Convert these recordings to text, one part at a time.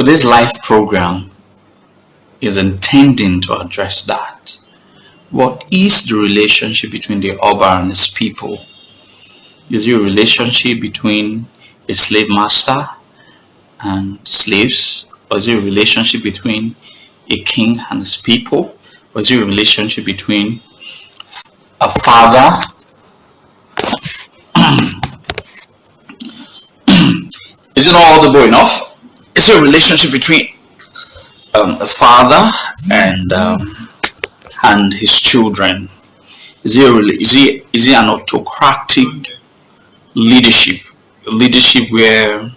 Today's live program is intending to address that. What is the relationship between the Oba and his people? Is it a relationship between a slave master and slaves? Or is it a relationship between a king and his people? Or is it a relationship between a father is it not audible enough? Is it a relationship between a father and his children? Is it an autocratic leadership? Leadership where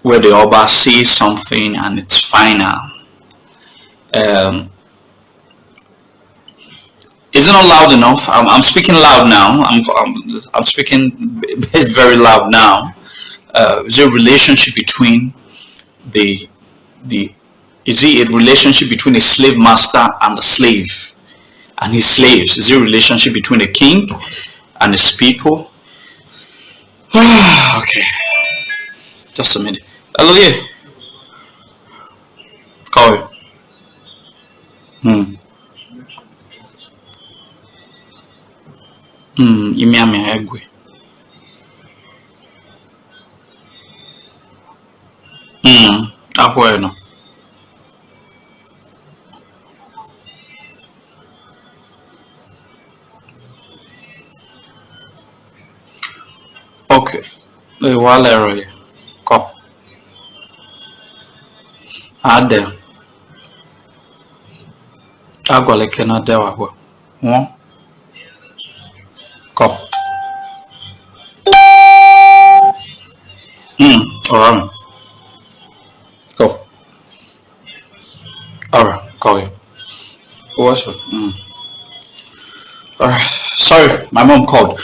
the Oba says something and it's final. Is it not loud enough? I'm speaking loud now. I'm speaking very loud now. Is there a relationship between is it a relationship between a slave master and a slave and his slaves? Is there a relationship between a king and his people? Okay, just a minute. Hello, yeah. Call it. Imiami egwe. Bueno. Okay. The wall area. Come. Ade. Agwale kena dewa ho. Won. Come. Alright. Go. Alright, call you. What's it? Alright. Sorry, my mom called.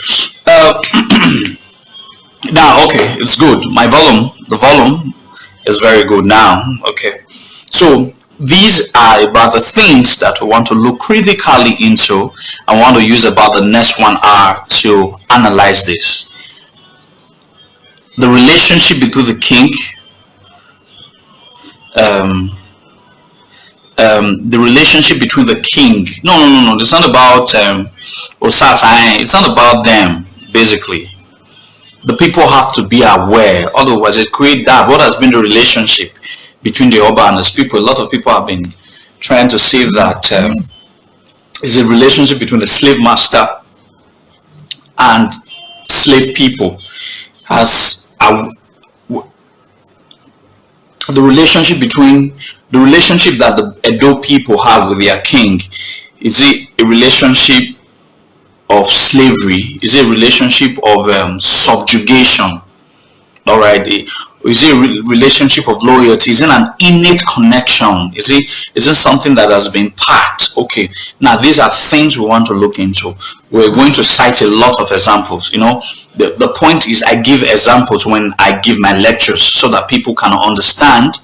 Now, okay, it's good. The volume is very good now. Okay. So these are about the things that we want to look critically into. I want to use about the next 1 hour to analyze this. The relationship between the king, the relationship between the king. No. It's not about Osasa. It's not about them. Basically, the people have to be aware. Otherwise, it creates that. What has been the relationship between the Oba and his people? A lot of people have been trying to say that is a relationship between the slave master and slave people. The relationship that the Edo people have with their king, is it a relationship of slavery? Is it a relationship of subjugation? All right. Is it a relationship of loyalty? Is it an innate connection? Is it something that has been packed? Okay. Now these are things we want to look into. We're going to cite a lot of examples. The point is I give examples when I give my lectures so that people can understand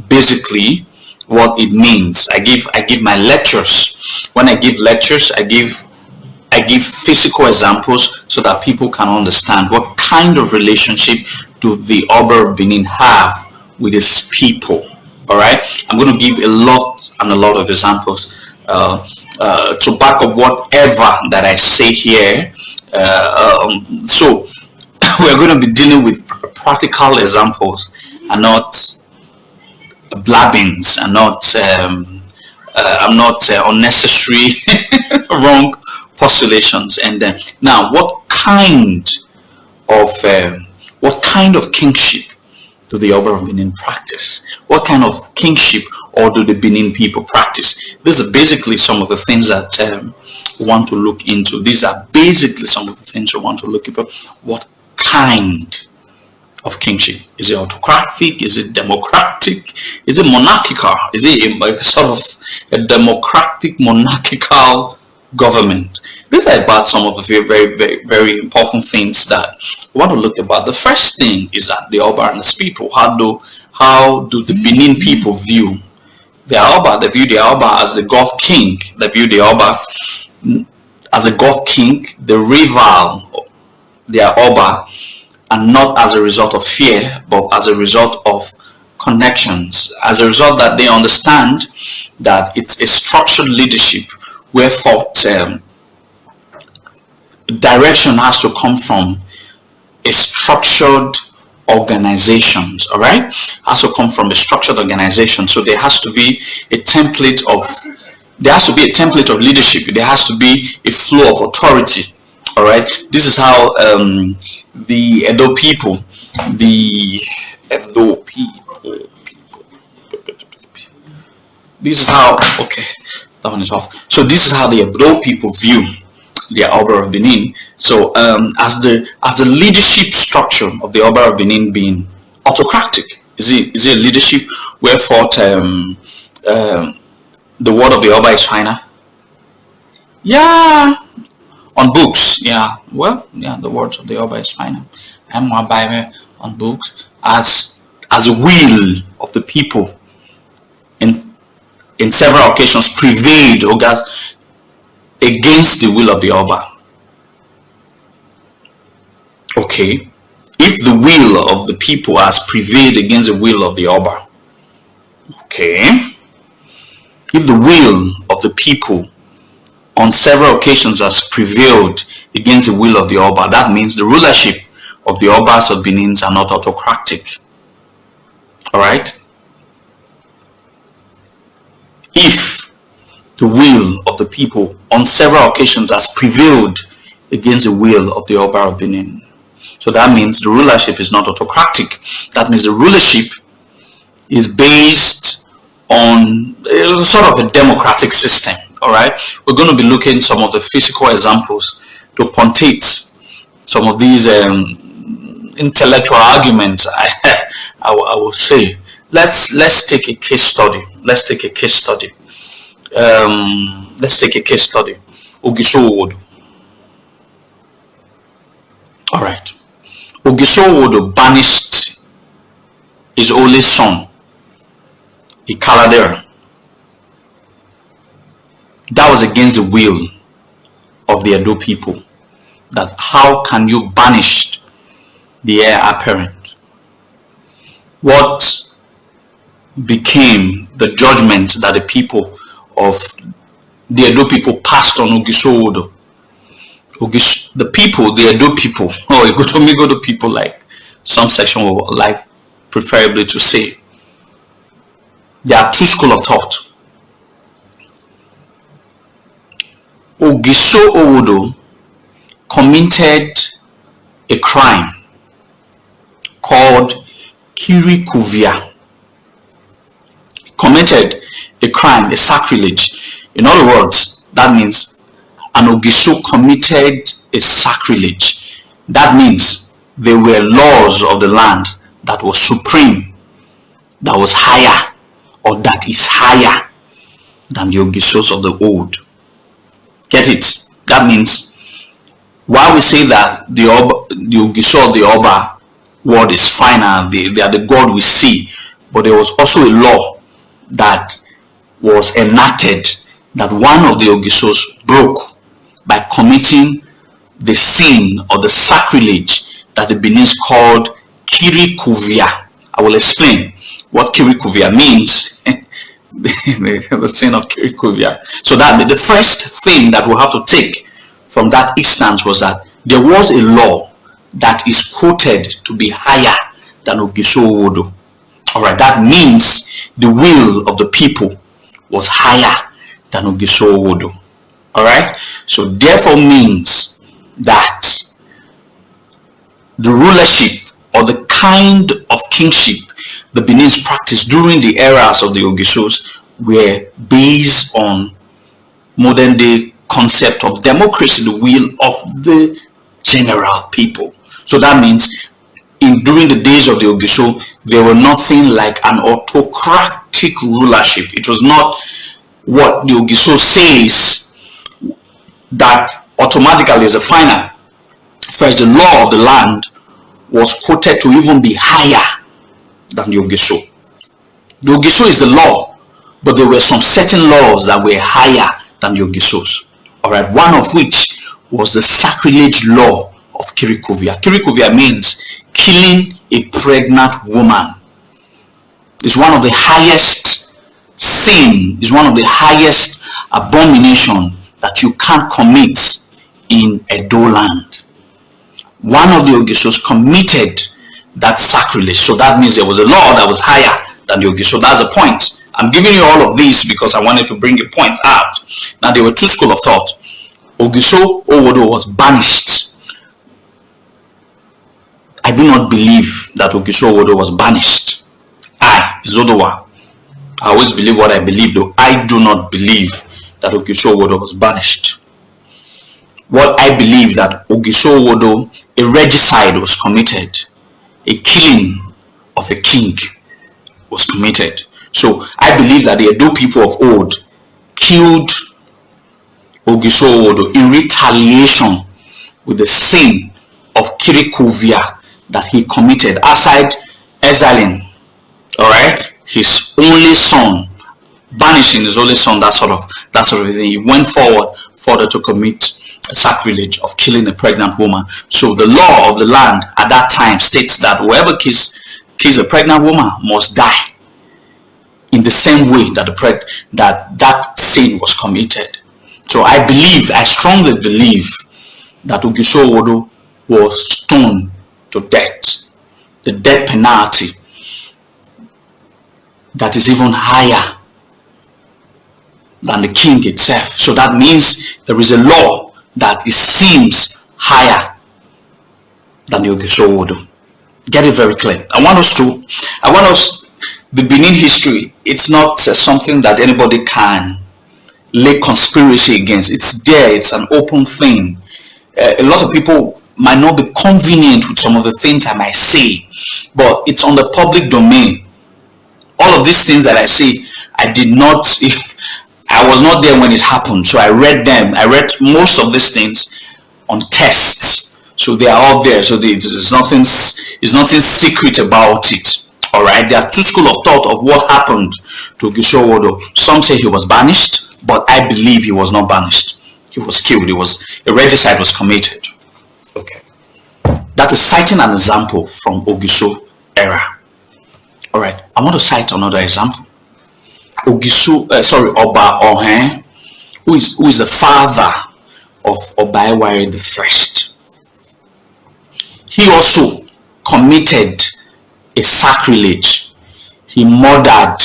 basically what it means. I give my lectures. When I give lectures, I give physical examples so that people can understand what kind of relationship do the Oba of Benin have with his people. All right, I'm going to give a lot of examples to back up whatever that I say here. So we're going to be dealing with practical examples and not blabbings and not unnecessary wrong postulations. And then now, what kind of kingship do the Oba of Benin practice? What kind of kingship or do the Benin people practice? These are basically some of the things that we want to look into. These are basically some of the things we want to look into. What kind of kingship? Is it autocratic? Is it democratic? Is it monarchical? Is it a sort of a democratic monarchical government? These are about some of the very, very, very important things that we want to look about. The first thing is that the Oba and his people. How do the Benin people view the Oba? They view the Oba as the God King. They view the Oba as a God King. They revile their Oba, and not as a result of fear, but as a result of connections. As a result, that they understand that it's a structured leadership where thought direction has to come from a structured organizations. All right, has to come from a structured organization. So there has to be a template of leadership. There has to be a flow of authority. All right, this is how the Edo people, this is how, okay, that one is off. So this is how the Edo people view the Oba of Benin. So as the leadership structure of the Oba of Benin being autocratic, is it a leadership where thought the word of the Oba is final? Yeah, on books. Yeah, well, yeah, the words of the Oba is final. I'm more Bible on books as a will of the people in several occasions prevailed against the will of the Oba. Okay, if the will of the people has prevailed against the will of the Oba, okay, if the will of the people on several occasions has prevailed against the will of the Oba, that means the rulership of the Obas of Benin are not autocratic. All right. If the will of the people on several occasions has prevailed against the will of the Oba of Benin, so that means the rulership is not autocratic. That means the rulership is based on sort of a democratic system. All right, we're going to be looking at some of the physical examples to punctate some of these intellectual arguments. I will say, let's take a case study. Let's take a case study. Ogiso. All right. Ogiso banished his only son, Ikaladera. That was against the will of the Edo people. That how can you banish the heir apparent? What became the judgment that the people of the Edo people passed on Ogiso Odo? The Edo people, or Edo people, like some section would like preferably to say. There are two schools of thought. Ogiso Odo committed a crime called Kirikuvia. He committed a crime, a sacrilege. In other words, that means an Ogiso committed a sacrilege. That means there were laws of the land that was supreme, that was higher, or that is higher than the Ogisos of the old. Get it? That means while we say that the Ogiso of the Oba word is final, they are the God we see, but there was also a law that was enacted that one of the Ogisos broke by committing the sin or the sacrilege that the Beninese called Kirikuvia. I will explain what Kirikuvia means. The sin of Kirikuvia. So that the first thing that we'll have to take from that instance was that there was a law that is quoted to be higher than Ogiso Odo. Alright, that means the will of the people was higher than Ogiso Odo. Alright, so therefore means that the rulership or the kind of kingship the Beninese practiced during the eras of the Ogisos were based on modern day concept of democracy, the will of the general people. So that means during the days of the Ogiso, there were nothing like an autocratic rulership. It was not what the Ogiso says that automatically is a final. First, the law of the land was quoted to even be higher than the Ogiso. The Ogiso is the law, but there were some certain laws that were higher than the Ogisos. Alright, one of which was the sacrilege law of Kirikuvia. Kirikuvia means killing a pregnant woman. Is one of the highest sin, is one of the highest abomination that you can't commit in Edo land. One of the Ogisos committed that sacrilege. So that means there was a law that was higher than the Ogiso. That's the point. I'm giving you all of these because I wanted to bring a point out. Now, there were two schools of thought. Ogiso Owodo was banished. I do not believe that Ogiso Owodo was banished. I, Zodowa, I always believe what I believe, though. I do not believe that Ogiso Owodo was banished. What I believe that Ogiso Owodo, a regicide was committed. A killing of a king was committed. So I believe that the Edo people of old killed Ogiso Owodo in retaliation with the sin of Kirikovia that he committed, aside exiling, all right, his only son, banishing his only son, that sort of thing. He went forward further to commit a sacrilege of killing a pregnant woman. So the law of the land at that time states that whoever kills a pregnant woman must die in the same way that that sin was committed. So I strongly believe that Ogiso Owodo was stoned to death, the death penalty that is even higher than the king itself. So that means there is a law that it seems higher than the Ogiso Owodo. Get it very clear. The Benin history, it's not something that anybody can lay conspiracy against. It's there, it's an open thing. A lot of people might not be convenient with some of the things I might say, but it's on the public domain. All of these things that I say, I was not there when it happened, so I read them. I read most of these things on tests, so they are all there. So there's nothing secret about it. All right, there are two schools of thought of what happened to Ogiso Owodo. Some say he was banished, but I believe he was not banished. He was killed. A regicide was committed. Okay, that is citing an example from Ogiso era. All right, I want to cite another example. Oba Ohen, who is the father of Obaiwari the First. He also committed a sacrilege. He murdered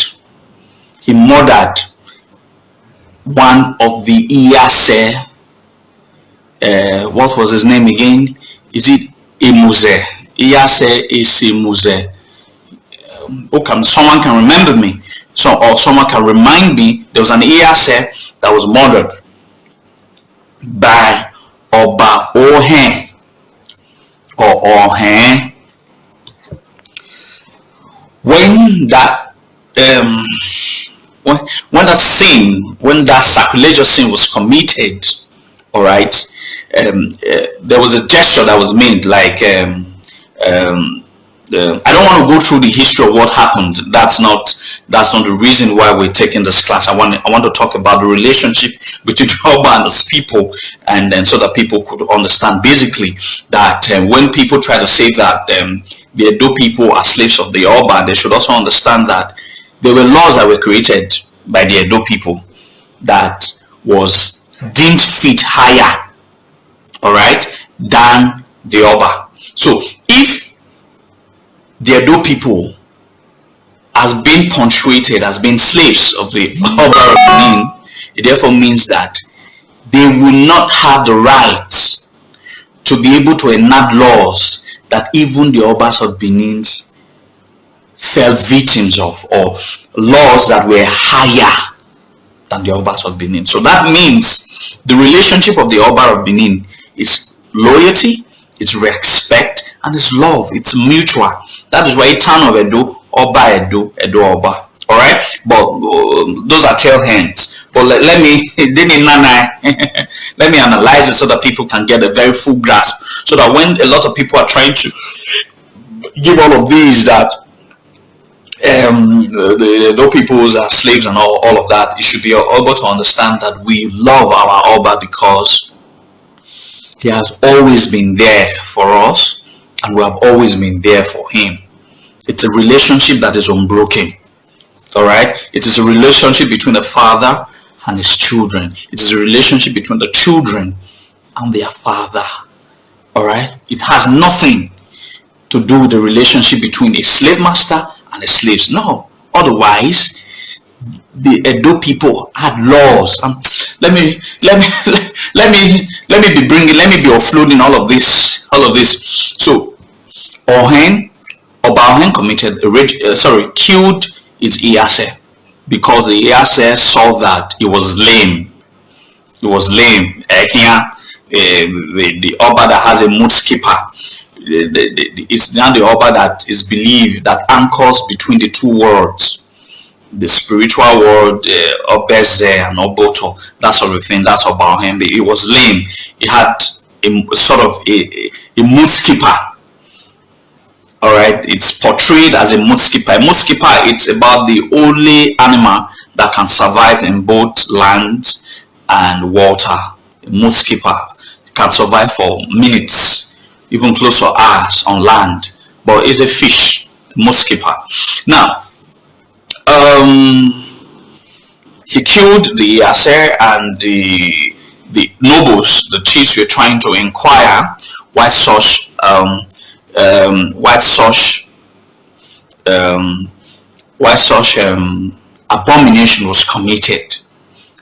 one of the Iyase. What was his name again? Is it Imuze? Iyase is Imuze. Okay, someone can remember me. Or someone can remind me. There was an Iyase that was murdered by Oba Ohen or Ohen. When that when that sacrilegious sin was committed, all right, there was a gesture that was made, like I don't want to go through the history of what happened. That's not the reason why we're taking this class. I want to talk about the relationship between Oba and his people, and then so that people could understand basically that when people try to say that the Edo people are slaves of the Oba, they should also understand that there were laws that were created by the Edo people that was deemed fit higher, all right, than the Oba. So if the Edo people has been punctuated, has been slaves of the Oba of Benin, it therefore means that they will not have the right to be able to enact laws that even the Obas of Benin fell victims of, or laws that were higher than the Obas of Benin. So that means the relationship of the Oba of Benin is loyalty, it's respect, and it's love. It's mutual. That is why town of Edo, Oba Edo, Edo Oba. All right, but those are tail hands. But let me analyze it so that people can get a very full grasp. So that when a lot of people are trying to give all of these that the Edo peoples are slaves and all of that, you should be able to understand that we love our Oba because he has always been there for us, and we have always been there for him. It's a relationship that is unbroken. All right. It is a relationship between the father and his children. It is a relationship between the children and their father. All right. It has nothing to do with the relationship between a slave master and a slave. No. Otherwise, the Edo people had laws. Let me be offloading all of this. So Oba Ohen killed his Iyase because the Iyase saw that he was lame. The Oba that has a mood skipper. It's now the Oba that is believed that anchors between the two worlds, the spiritual world, Obeze and Oboto, that sort of thing. That's Oba Ohen. He was lame. He had a sort of a mood skipper. All right, it's portrayed as a mood skipper. A mood skipper, it's about the only animal that can survive in both land and water. A mood skipper can survive for minutes, even close to hours on land, but it's a fish, a mood skipper. Now, he killed the Aser, and the nobles, the chiefs, were trying to inquire why such abomination was committed,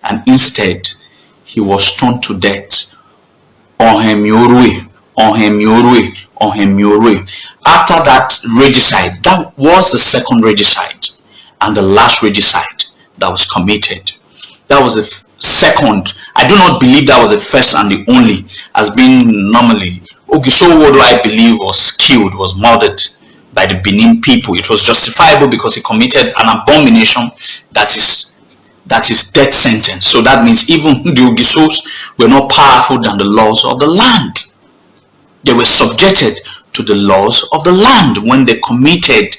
and instead he was stoned to death. After that regicide, that was the second regicide and the last regicide that was committed. That was the second. I do not believe that was the first and the only, as being normally. Ogisowodo, I believe, was killed, was murdered by the Benin people. It was justifiable because he committed an abomination that is death sentence. So that means even the Ogisos were not powerful than the laws of the land. They were subjected to the laws of the land when they committed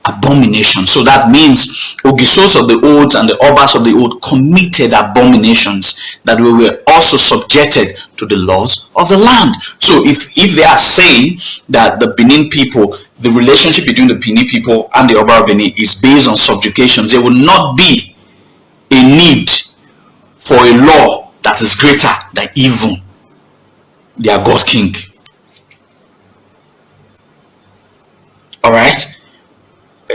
abomination. So that means Ogisos of the old and the Obas of the old committed abominations that we were also subjected to the laws of the land. So if they are saying that the Benin people, the relationship between the Benin people and the Oba of Benin is based on subjugation, there will not be a need for a law that is greater than even their God King. All right.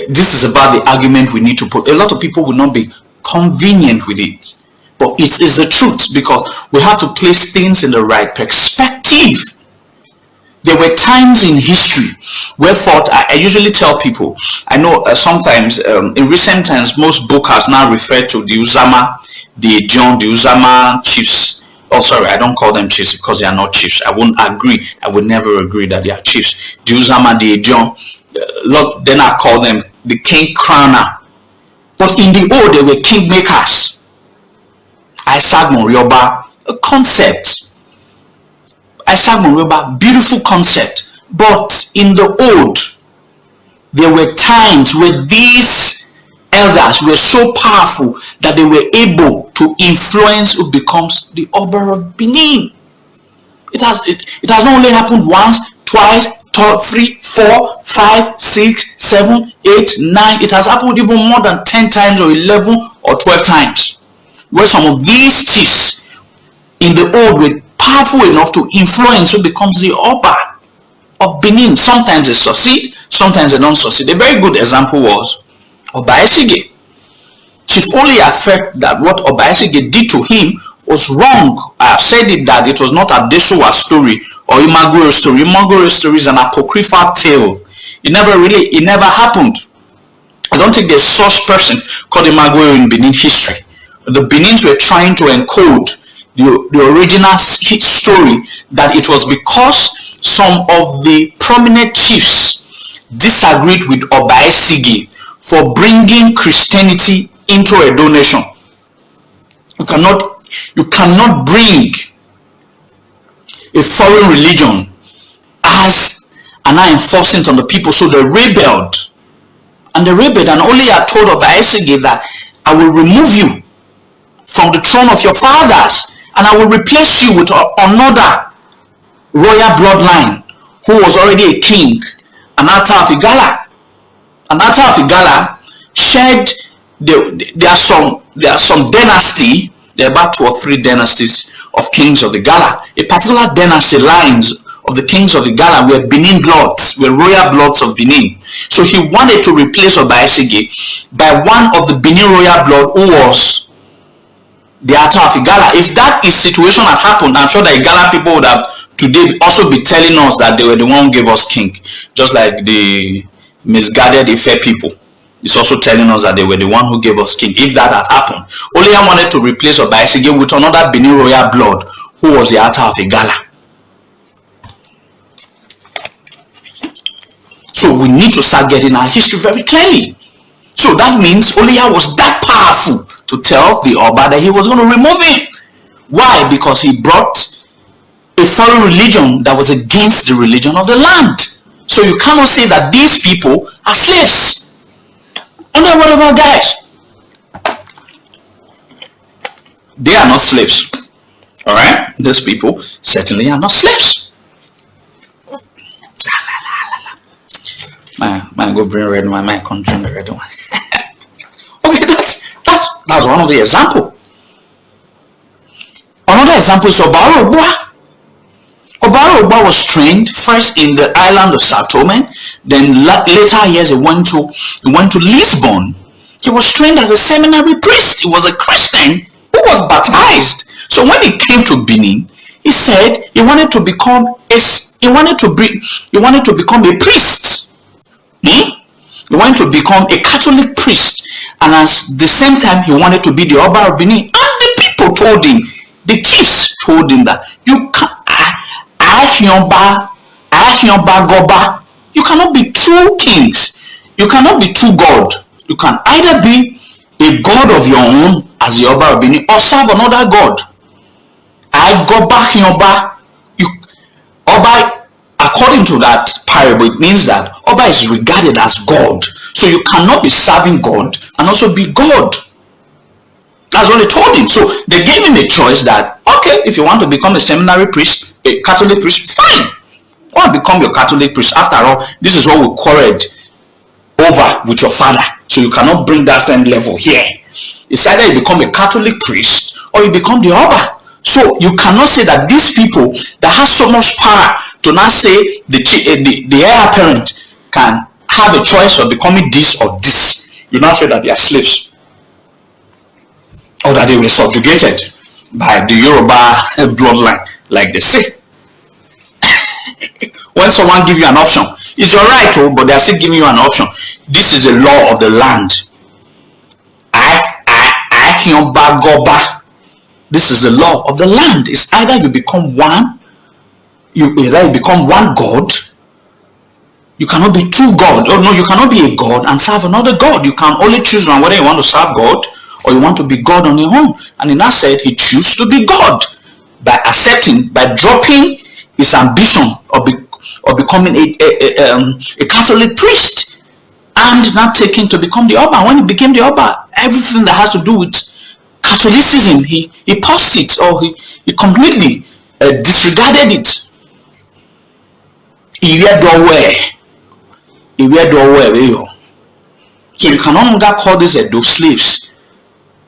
This is about the argument we need to put. A lot of people will not be convenient with it, but it is the truth, because we have to place things in the right perspective. There were times in history where I usually tell people, I know sometimes in recent times most books now refer to the Uzama, the Ejon, the Uzama chiefs. Oh, sorry, I don't call them chiefs because they are not chiefs. I won't agree. I would never agree that they are chiefs. The Uzama, the Ejon, then I call them the king crowner. But in the old, they were king makers. Isaac Morioba, a concept. Isaac Morioba, beautiful concept. But in the old, there were times where these elders were so powerful that they were able to influence who becomes the Oba of Benin. It has not only happened once, twice, 3, 4, 5, 6, 7, 8, 9. It has happened even more than 10 times or 11 or 12 times, where some of these chiefs in the old were powerful enough to influence who becomes the Oba of Benin. Sometimes they succeed, sometimes they don't succeed. A very good example was Oba Esige. Chief Olia felt that what Oba Esige did to him was wrong. I have said it that it was not a Deshua's story or Imagure's story. Imagure's story is an apocryphal tale. It never happened. I don't think there's such person called Imagure in Benin history. The Benins were trying to encode the original story, that it was because some of the prominent chiefs disagreed with Oba Esige for bringing Christianity into Edo nation. You cannot bring a foreign religion as and now enforcing it on the people. So they rebelled. And only I told Oba Esige that I will remove you from the throne of your fathers and I will replace you with another royal bloodline who was already a king, Anata of Igala. Anata of Igala shared there are some dynasty. There are about 2 or 3 dynasties of kings of the Gala. A particular dynasty lines of the kings of the Gala were Benin bloods, were royal bloods of Benin. So he wanted to replace Oba by one of the Benin royal blood who was the Ata of Igala. If that is situation had happened, I'm sure the Igala people would have today also be telling us that they were the one who gave us king, just like the misguided Ife people. It's also telling us that they were the one who gave us king. If that had happened, Oliya wanted to replace Oba with another Benin royal blood who was the Ata of Igala. So we need to start getting our history very clearly. So that means Oliya was that powerful to tell the Oba that he was going to remove him. Why? Because he brought a foreign religion that was against the religion of the land. So you cannot say that these people are slaves. Under what of our guys? They are not slaves. Alright? These people certainly are not slaves. Man, go bring red wine. Man, come drink the red wine. Okay, that's one of the example. Another example is Oba of Benin. Oba of Benin was trained first in the island of Sao Tome. Then later years he went to Lisbon. He was trained as a seminary priest. He was a Christian who was baptized. So when he came to Benin, he said he wanted to become a priest. He wanted to become a Catholic priest, and at the same time he wanted to be the Oba of Benin. And the people told him, the chiefs told him that you cannot be two kings. You cannot be two gods. You can either be a god of your own as the Oba of Benin or serve another god. Oba, according to that parable, it means that Oba is regarded as God. So you cannot be serving God and also be God. That's what they told him. So they gave him a choice that, okay, if you want to become a seminary priest, a Catholic priest, fine. Go and become your Catholic priest. After all, this is what we quarreled over with your father. So you cannot bring that same level here. It's either you become a Catholic priest or you become the Oba. So you cannot say that these people that have so much power to now say the heir apparent can have a choice of becoming this or this. You now say that they are slaves, or that they were subjugated by the Yoruba bloodline, like they say. When someone gives you an option, it's your right, but they are still giving you an option. This is the law of the land. This is the law of the land. It's either you become one, you become one god. You cannot be two gods. Oh no, you cannot be a god and serve another god. You can only choose one, whether you want to serve God or you want to be God on your own. And in that said, he chose to be God by dropping his ambition of becoming a Catholic priest and not taking to become the Oba. When he became the Oba, everything that has to do with Catholicism, he paused it, or he completely disregarded it. So you can no longer call these Edo slaves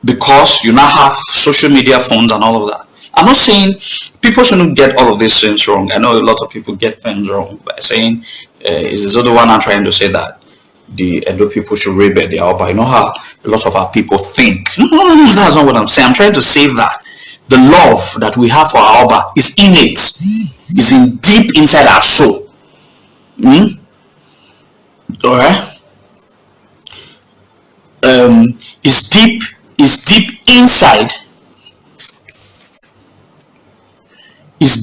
because you now have social media phones and all of that. I'm not saying people shouldn't get all of these things wrong. I know a lot of people get things wrong by saying, is this other one I'm trying to say that the Edo people should rebel their Oba. You know how a lot of our people think. No, that's not what I'm saying. I'm trying to say that the love that we have for our Oba is innate, is in deep inside our soul. Alright? Is deep inside. Is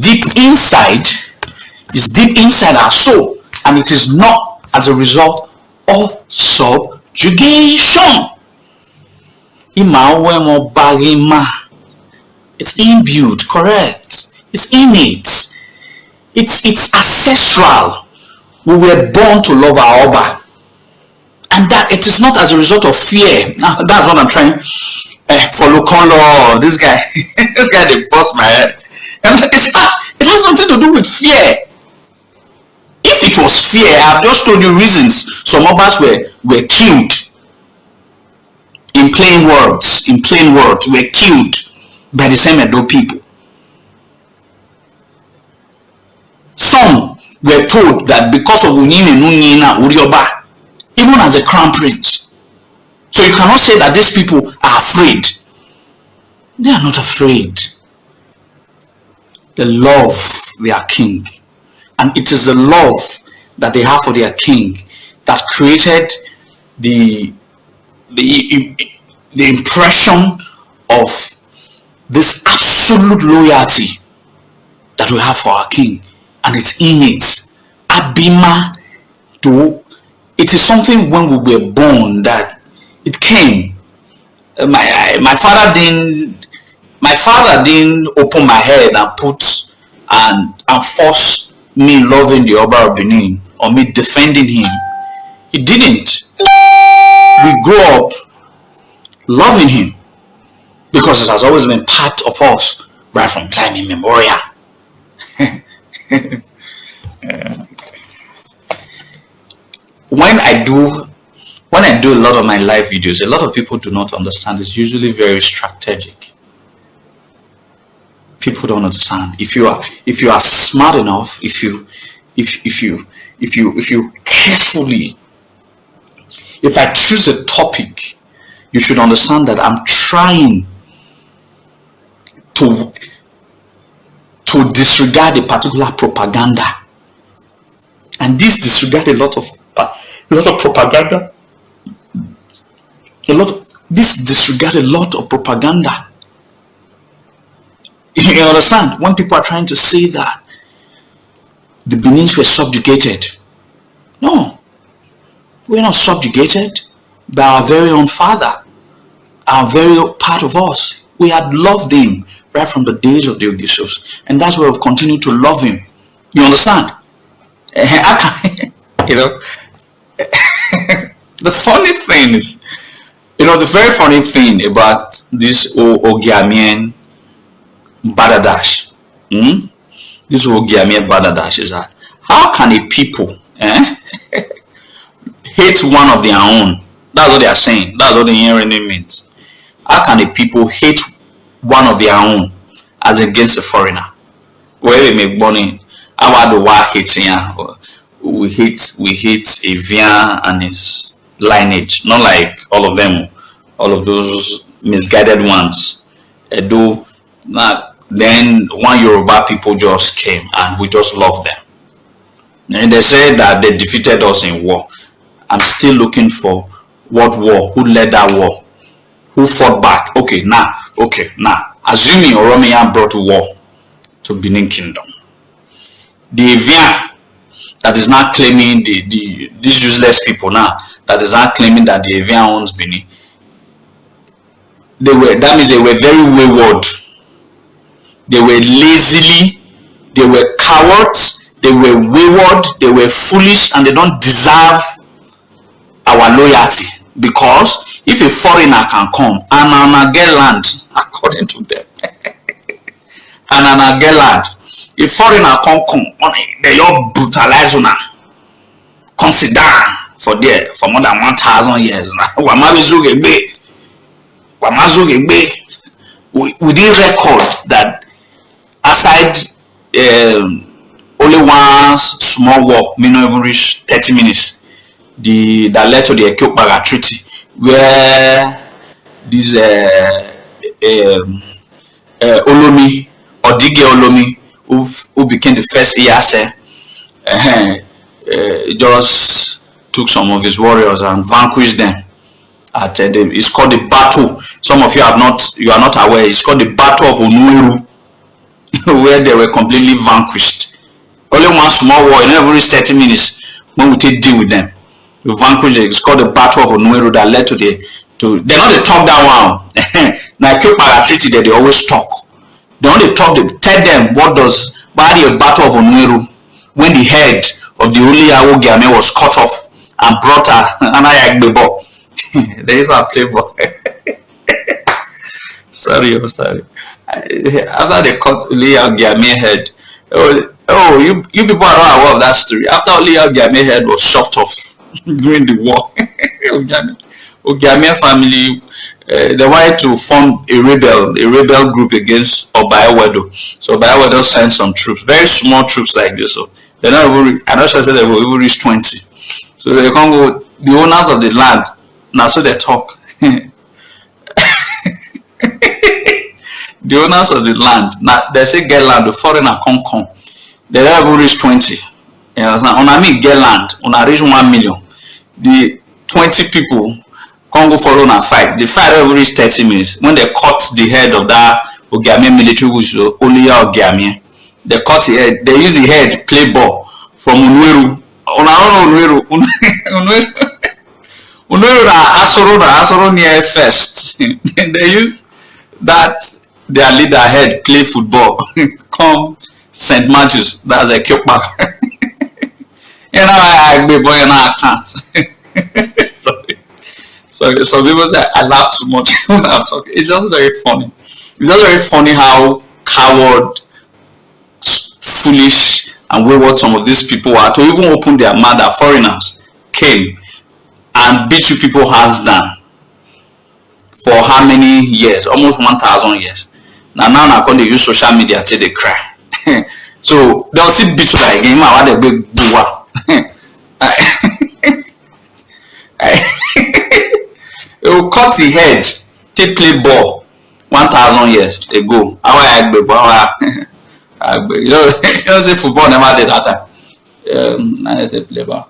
deep inside our soul, and it is not as a result of subjugation. It's imbued, correct? It's innate. It's ancestral. We were born to love our Oba, and that it is not as a result of fear. Now that's what I'm trying. Follow color. This guy, they bust my head. And it has something to do with fear. If it was fear, I've just told you reasons. Some Obas were killed in plain words, were killed by the same Edo people. Some were told that because of Unine Nunina Urioba, even as a crown prince. So you cannot say that these people are afraid. They are not afraid. They love their king. And it is the love that they have for their king that created the impression of this absolute loyalty that we have for our king. And it's innate. Abima to it is something when we were born that it came. My father didn't open my head and put and force me loving the Oba of Benin or me defending him. He didn't. We grew up loving him because it has always been part of us right from time immemorial. When I do a lot of my live videos, a lot of people do not understand. It's usually very strategic. People don't understand. If you are smart enough, if you carefully, if I choose a topic, you should understand that I'm trying to disregard a particular propaganda, and this disregard a lot of propaganda. This disregard a lot of propaganda. You understand? When people are trying to say that the Benins were subjugated, no, we're not subjugated by our very own father, our very part of us. We had loved him right from the days of the Ogisos, and that's why we've continued to love him. You understand? You know, the funny thing is, the very funny thing about this Ogiamian Badadash, this Ogiamian Badadash is that how can a people hate one of their own? That's what they are saying. That's what the hearing means. How can a people hate one of their own as against a foreigner? Where they make money, our the war hating, we hate Evian and his lineage, not like all of them, all of those misguided ones. Edo, then one Yoruba people just came and we just loved them. And they said that they defeated us in war. I'm still looking for what war, who led that war, who fought back. Okay, now, assuming Oromiyan brought war to Benin Kingdom, the Evian that is not claiming these useless people now that is not claiming that the Evian owns Benin, that means they were very wayward. They were lazily, they were cowards, they were wayward, they were foolish, and they don't deserve our loyalty. Because if a foreigner can come and get land, according to them, and get land, a foreigner can come, they all brutalize una, consider for there for more than 1,000 years. We didn't record that aside only one small walk, may not even reach 30 minutes, that led to the Ekyopaga Treaty, where this Olomi, Odige Olomi, who became the first Iyase, just took some of his warriors and vanquished them. It's called the battle. Some of you are not aware. It's called the Battle of Onueru, where they were completely vanquished. Only one small war in every 30 minutes when we take deal with them. We vanquished it. It's called the Battle of Onueru that led to they're not the talk that one. Now Ekyopaga Treaty that they always talk. They only talk. They tell them what does the Battle of Onueru, when the head of the Oli Awogiame was cut off and brought an Ayagbebo. There is a playboy. sorry. After they cut Oli Awogiame head, you people are not aware of that story. After Oli Awogiame head was chopped off, during the war. Ogiamia family, they wanted to form a rebel group against Oba. So Oba sent some troops, very small troops like this. So they're not even, I'm not sure they will even reach 20. So they can't go, the owners of the land, now so they talk. The owners of the land, now they say get land, the foreigner come. They don't even reach 20. You understand? On I mean get land, on I reach 1 million. The 20 people can't go follow and fight. The fight don't even reach 30 minutes. When they cut the head of that Ogiamia military, which is only Ogiamia, they cut the head, they use the head play ball from Unweru. On our own Unweru Asoro near first. They use that their leader head play football. Come St. Matthews, that's a Kyopa. You know, I be boy and I can't. Sorry. Some people say I laugh too much when I'm talking. It's just very funny. It's just very funny how coward, foolish, and wayward some of these people are to even open their mouth that foreigners came and beat you people hands down for how many years? Almost 1,000 years. Now they use social media till they cry. So they'll see beat like him and what they big boa. It will cut the head, take play ball 1,000 years ago. You know, say football never did that time. Now they say play ball.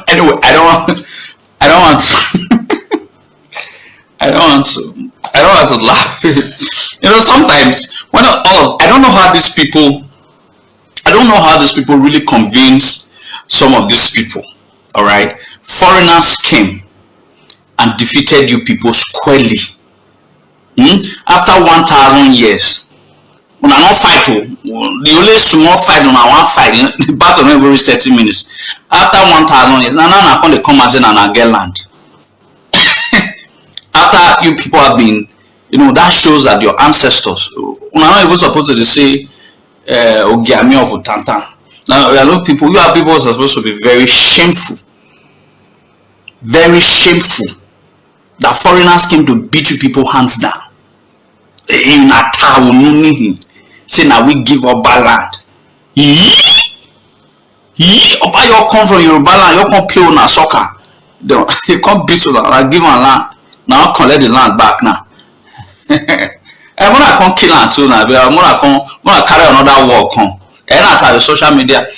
Anyway, I don't want to laugh. You know, sometimes when I don't know how these people really convince some of these people. All right, foreigners came and defeated you people squarely. After 1,000 years, when I don't fight, the only small fight on our one fight, the battle never reached 30 minutes. After 1,000 years, now they come and say, "Now get land." After you people have been, that shows that your ancestors, we're not even supposed to say, Ogiamia of Utantan. Now, you are people who are supposed to be very shameful that foreigners came to beat you people hands down. In a town, say now we give up land. Opa, you come from Yoruba land, you come play on a soccer. You come beat you and give on land. Now collect the land back now. And when I come kill land too now, when I carry another war come. And I have social media.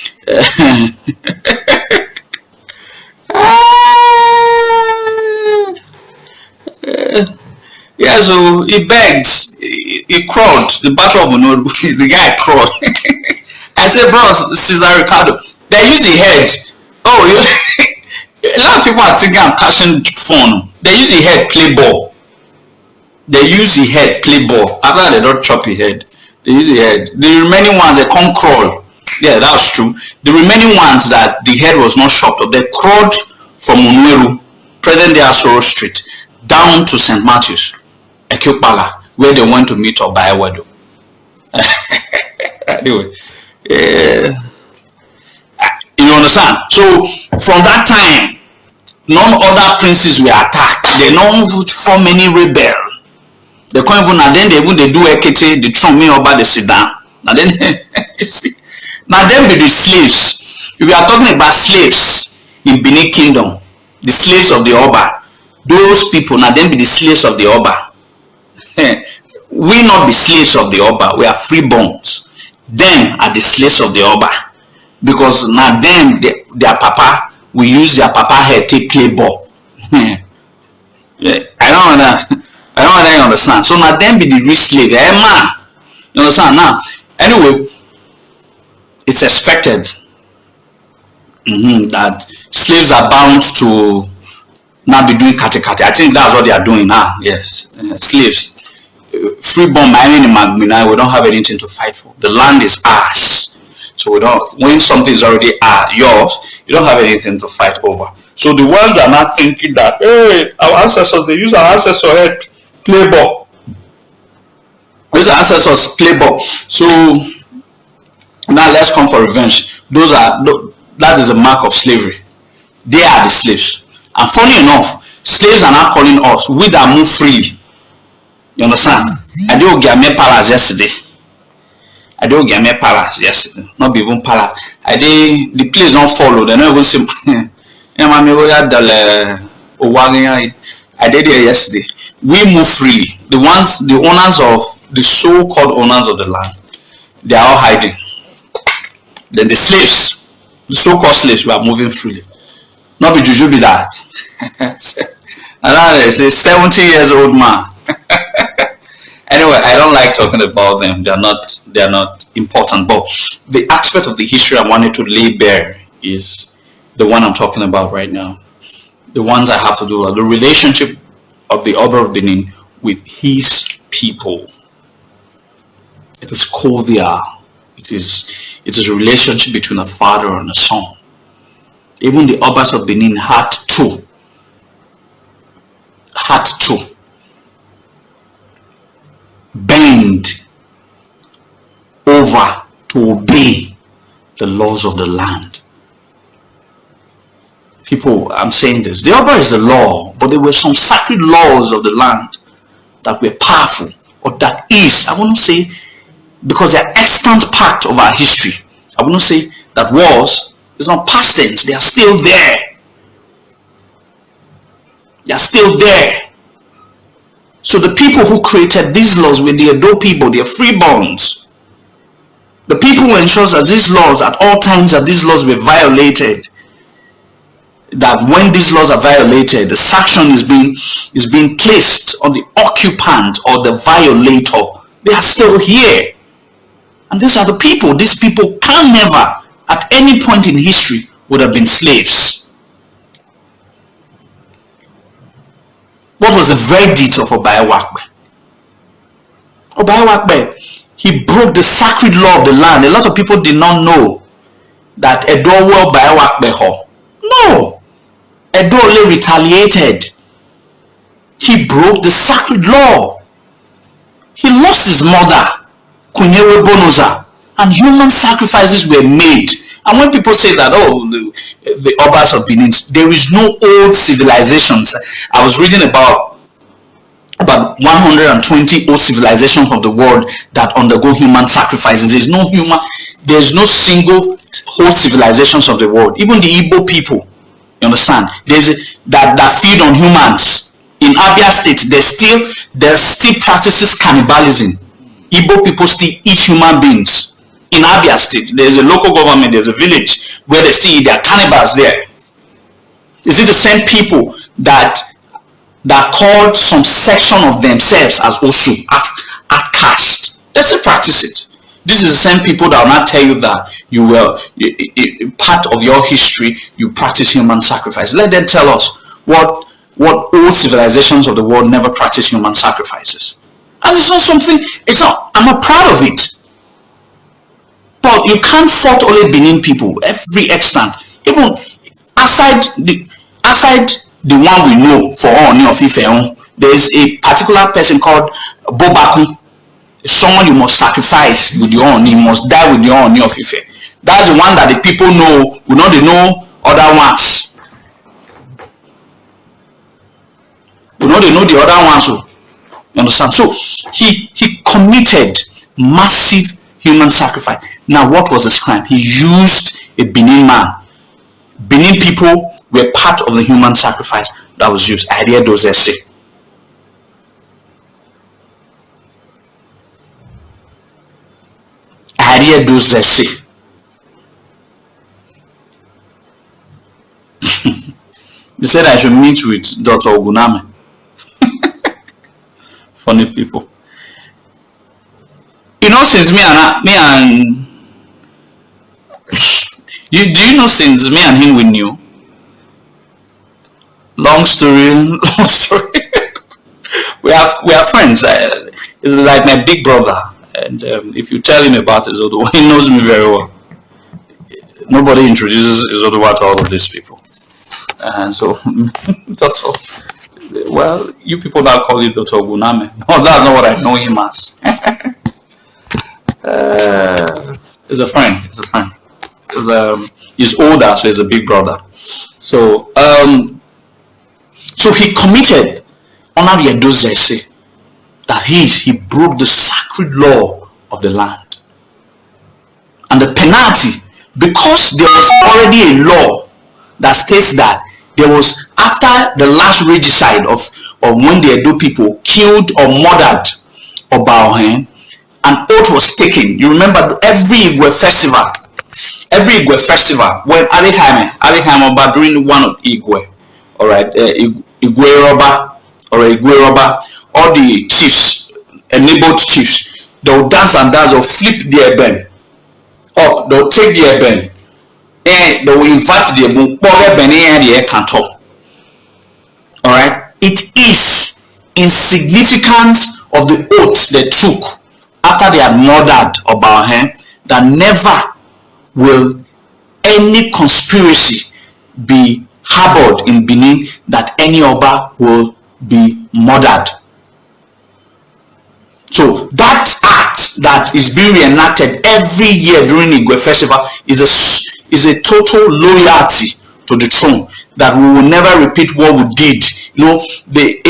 Yeah, so he begged, he crawled, the battle of Unoru, the guy crawled. I said, bros, Cesar Ricardo, they use the head. Oh, a lot of people are thinking I'm catching phone. They use the head play ball. After they don't chop your head, they use the head. The remaining ones, they can't crawl. Yeah, that's true. The remaining ones that the head was not chopped up, they crawled from Unweru, present day Asoro Street, down to St. Matthews, Ekyopala, where they went to meet Oba Ewedu. Anyway, you understand? So from that time, none other princes were attacked. They don't form any rebel. They can't even, and then they do Ekete, the Trump me Oba the Sidan. And then now them be the slaves. If we are talking about slaves in Benin Kingdom, the slaves of the Oba, those people now them be the slaves of the Oba. We not be slaves of the Oba, we are freeborns. Them are the slaves of the Oba. Because now them, their papa, we use their papa head to play ball. Yeah, I don't want to understand. So now them be the real slave. Man, you understand now? Anyway, it's expected that slaves are bound to now be doing kati. I think that's what they are doing now. Yes, slaves. Freeborn, mining in Magmina, we don't have anything to fight for. The land is ours. So we don't, when something is already yours, you don't have anything to fight over. So the ones are not thinking that, hey, our ancestors, they use our ancestors head play ball. These ancestors play ball. So now let's come for revenge. Those are That is a mark of slavery. They are the slaves. And funny enough, slaves are not calling us. We that move freely. You understand? I did get me palace yesterday. I don't get me palace yesterday. Not even palace. I did the place don't follow. They don't even see. I did it yesterday. We move freely. The owners of the so-called owners of the land, they are all hiding. Then the slaves, the so-called slaves, we are moving freely. Not be juju be that. And now they say 70 years old man. Anyway, I don't like talking about them. They are not important. But the aspect of the history I wanted to lay bare is the one I'm talking about right now. The ones I have to do are the relationship of the Oba of Benin with his people. It is cordial. It is a relationship between a father and a son. Even the Obas of Benin had to bend over to obey the laws of the land. People, I'm saying this. The Oba is the law, but there were some sacred laws of the land that were powerful, or that is, I wouldn't say, because they are extant part of our history. I wouldn't say that was, it's not past tense. They are still there. They are still there. So the people who created these laws were the Edo people, they are freeborns. The people who ensures that these laws, at all times that these laws were violated, that when these laws are violated, the sanction is being placed on the occupant or the violator. They are still here. And these are the people. These people can never, at any point in history, would have been slaves. What was the verdict of Oba Ewakbe? Oba Ewakbe, he broke the sacred law of the land. A lot of people did not know that Edo Oba Ewakbe ho. No. Edo only retaliated. He broke the sacred law. He lost his mother, Kunyewe Bonoza, and human sacrifices were made. And when people say that, oh, the Obas of Benin, there is no old civilizations. I was reading about 120 old civilizations of the world that undergo human sacrifices. There's no single whole civilizations of the world. Even the Igbo people, you understand? That feed on humans. In Abia State, there still practices cannibalism. Igbo people still eat human beings. In Abia State, there's a local government, there's a village where they still eat, there are cannibals there. Is it the same people that called some section of themselves as Osu, outcast? They still practice it. This is the same people that will not tell you that part of your history, you practice human sacrifice. Let them tell us what old civilizations of the world never practice human sacrifices. And it's not something, I'm not proud of it. But you can't fault only Benin people, every extent. Even aside the one we know for Ooni of Ife, there is a particular person called Bobaku. Someone you must sacrifice with your Ooni, you must die with your Ooni of Ife. That's the one that the people know. We know they know other ones. We know they know the other ones. So, you understand? So he committed massive human sacrifice. Now, what was his crime? He used a Benin man. Benin people were part of the human sacrifice that was used. Idea those essay. Idea those essay. They said I should meet with Dr. Oguname. Funny people. You know, since me and do you know since me and him we knew? Long story. we are friends. It's like my big brother, and if you tell him about Izodowa, he knows me very well. Nobody introduces Izodowa to all of these people, and so Doctor. Well, you people now call it Dr. Oguname. No, that's not what I know him as. He's a friend. He's older, so he's a big brother. So so he committed honor Yedozese that he broke the sacred law of the land. And the penalty, because there was already a law that states that there was, after the last regicide of when the Edo people killed or murdered Oba of Benin, an oath was taken. You remember every Igwe festival, when Arihaime Oba during one of Igwe, all right, Igwe Roba, all the chiefs, enabled chiefs, they'll dance and dance, they'll flip the eben up, they'll take the eben, and they will invite the eben, the cantor. All right, it is in significance of the oath they took after they had murdered Oba of Benin, that never will any conspiracy be harbored in Benin that any Oba will be murdered. So that act that is being reenacted every year during Igwe festival is a total loyalty to the throne, that we will never repeat what we did. You know, the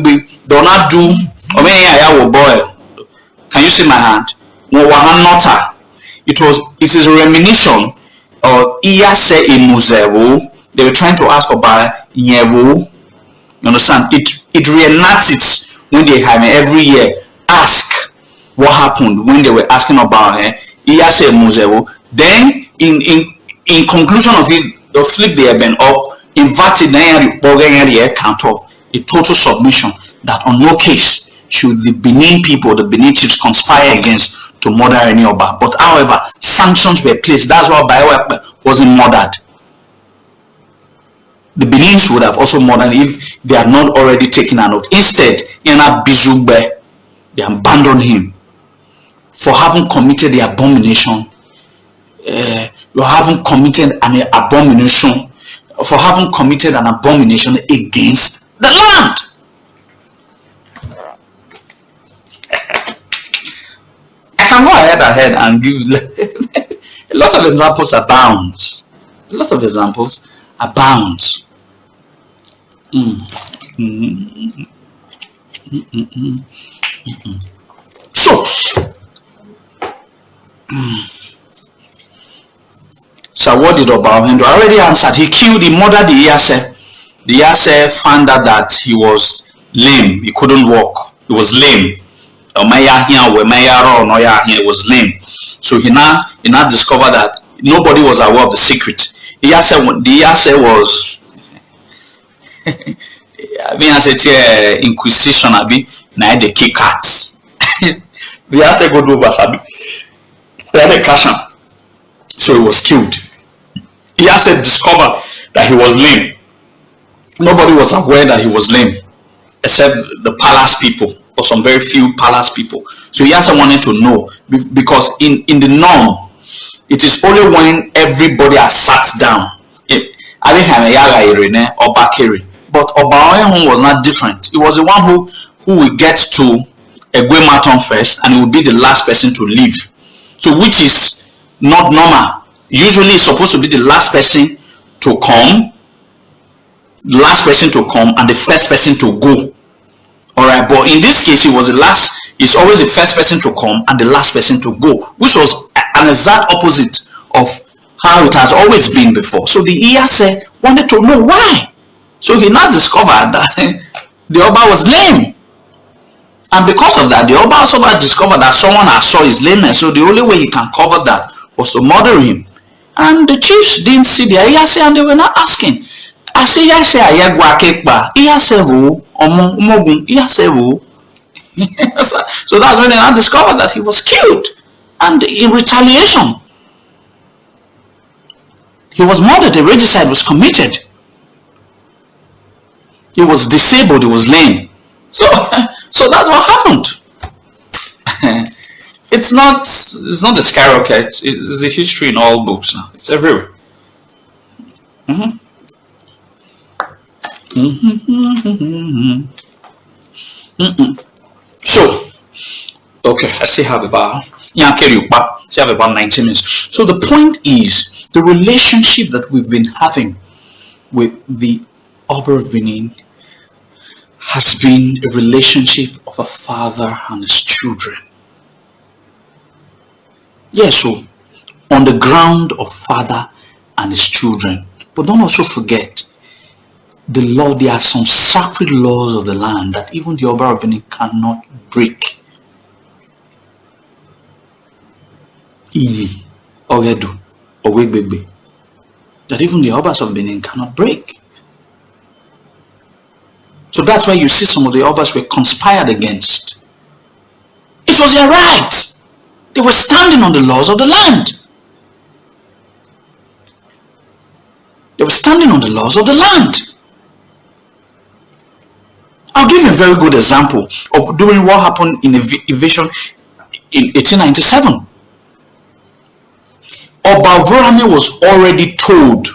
big do not do boy. Can you see my hand? It is a reminiscence of Iyase Emuzevo. They were trying to ask about Nyevo. You understand? It reenacts it when they have every year ask what happened when they were asking about Iyase Emuzevo. Then in conclusion of it, they'll flip the eben up, inverted the account of a total submission that on no case should the Benin people, the Benin chiefs, conspire against to murder any Oba. But however, sanctions were placed. That's why Bayo wasn't murdered. The Benins would have also murdered if they had not already taken an oath. Instead, Yana Bizugbe, they abandoned him for having committed the abomination. You haven't committed an abomination, for having committed an abomination against the land. I can go ahead and give a lot of examples abounds. A lot of examples abounds. So what did Oba of Benin do? I already answered. He murdered the Iyase. The Iyase found out that he was lame. He couldn't walk. He was lame. It was lame. So he now discovered that nobody was aware of the secret. The Iyase was Inquisition now they kick cats. The Iyase go over Sabi. They catch him. So he was killed. Iyase discovered that he was lame. Nobody was aware that he was lame except the palace people, or some very few palace people. So Iyase wanted to know, because in the norm, it is only when everybody has sat down. But Oba of Benin was not different. He was the one who will get to Egwe Maton first, and he will be the last person to leave. So which is not normal. Usually it's supposed to be the last person to come, and the first person to go. Alright, but in this case, he was the last. He's always the first person to come and the last person to go, which was an exact opposite of how it has always been before. So the Iyase wanted to know why. So he now discovered that the Oba was lame. And because of that, the Oba also discovered that someone had saw his lameness. So the only way he can cover that was to murder him. And the chiefs didn't see the Iyase, and they were not asking. I say Iyase ayagwa kekpa. Iyase wo omo umogun Iyase wo. So that's when they now discovered that he was killed, and in retaliation, he was murdered. A regicide was committed. He was disabled. He was lame. So that's what happened. It's not the skyrocket. It's the history in all books now. It's everywhere. So, okay, I still have about 19 minutes. So the point is, The relationship that we've been having with the Oba of Benin has been a relationship of a father and his children. Yes, so on the ground of father and his children. But don't also forget the law. There are some sacred laws of the land that even the Oba of Benin cannot break. Ogedu, Owegbegbe. That even the Obas of Benin cannot break. So that's why you see some of the Obas were conspired against. It was their right. They were standing on the laws of the land. They were standing on the laws of the land. I'll give you a very good example of during what happened in invasion in 1897. Oba Vorame was already told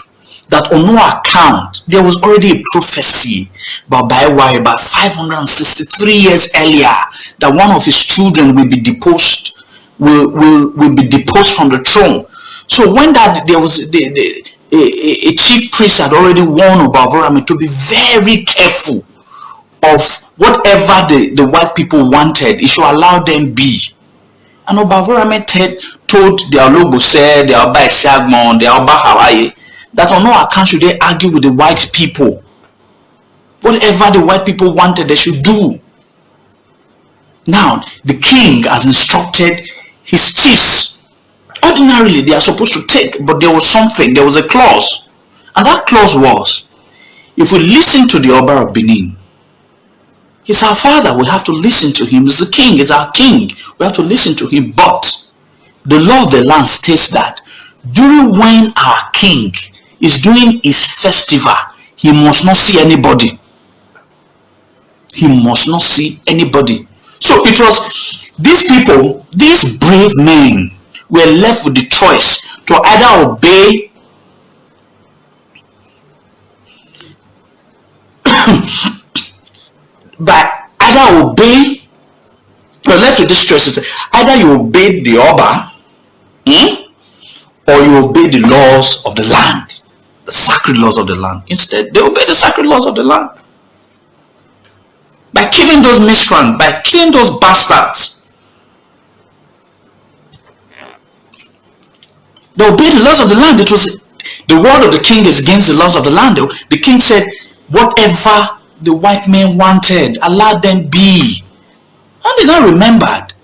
that on no account, there was already a prophecy by Baiwari about 563 years earlier that one of his children will be deposed, will be deposed from the throne. So when that there was a chief priest had already warned Oba Vorame to be very careful of whatever the white people wanted, it should allow them be. And Oba Vorame told the Olobose, the Oba Esiagbon, the Oba Hawaii, that on no account should they argue with the white people. Whatever the white people wanted, they should do. Now, the king has instructed his chiefs. Ordinarily, they are supposed to take, but there was something, there was a clause. And that clause was, if we listen to the Oba of Benin, he's our father, we have to listen to him. He's the king, he's our king. We have to listen to him. But the law of the land states that during when our king is doing his festival, he must not see anybody. He must not see anybody. So it was these people, these brave men, were left with the choice to either obey you're left with this choice. Either you obey the Oba, or you obey the laws of the land, the sacred laws of the land. Instead, they obey the sacred laws of the land. By killing those miscreants, by killing those bastards, they obey the laws of the land. It was the word of the king is against the laws of the land. The king said, whatever the white men wanted, allow them be. And they now remembered